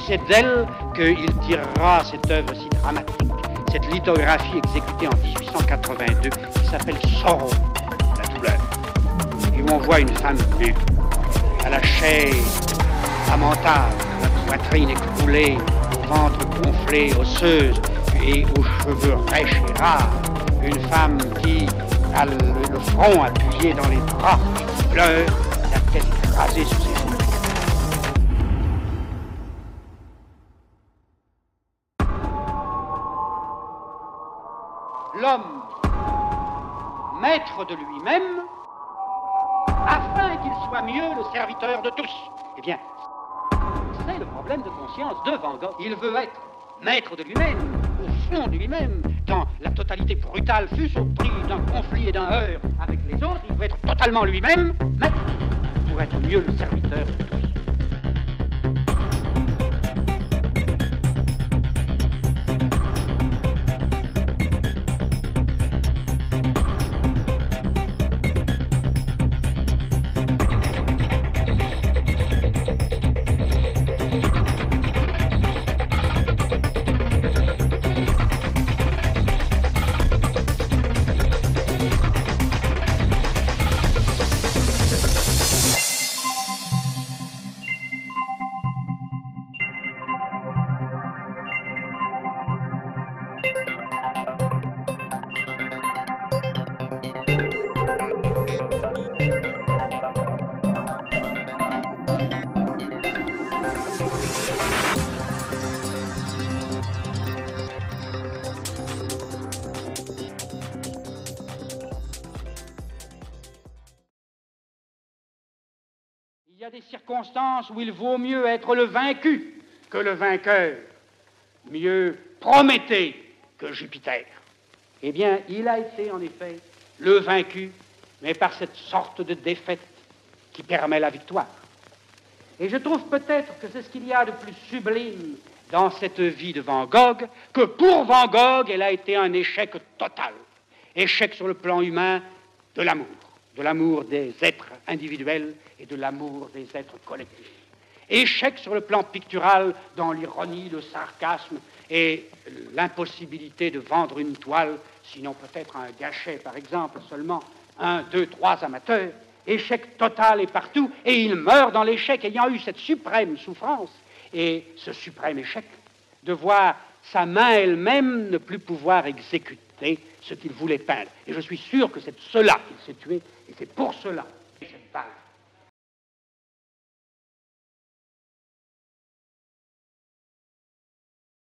c'est d'elle qu'il tirera cette œuvre si dramatique, cette lithographie exécutée en 1882 qui s'appelle Sorrow, la douleur, et où on voit une femme nue, à la chair lamentable, la poitrine écroulée, au ventre gonflé, osseuse et aux cheveux rêches et rares. Une femme qui a le front appuyé dans les bras, qui pleure, la tête écrasée sous ses genoux. L'homme, maître de lui-même, afin qu'il soit mieux le serviteur de tous. Eh bien, c'est le problème de conscience de Van Gogh. Il veut être maître de lui-même, au fond de lui-même, quand la totalité brutale fut au prix d'un conflit et d'un heurt avec les autres. Il veut être totalement lui-même, maître, pour être mieux le serviteur de tous. Il y a des circonstances où il vaut mieux être le vaincu que le vainqueur, mieux Prométhée que Jupiter. Eh bien, il a été en effet le vaincu, mais par cette sorte de défaite qui permet la victoire. Et je trouve peut-être que c'est ce qu'il y a de plus sublime dans cette vie de Van Gogh, que pour Van Gogh, elle a été un échec total. Échec sur le plan humain de l'amour des êtres individuels et de l'amour des êtres collectifs. Échec sur le plan pictural dans l'ironie, le sarcasme et l'impossibilité de vendre une toile, sinon peut-être un gâchet par exemple, seulement 1, 2, 3 amateurs. Échec total et partout, et il meurt dans l'échec, ayant eu cette suprême souffrance et ce suprême échec de voir sa main elle-même ne plus pouvoir exécuter ce qu'il voulait peindre. Et je suis sûr que c'est de cela qu'il s'est tué, et c'est pour cela que cette balle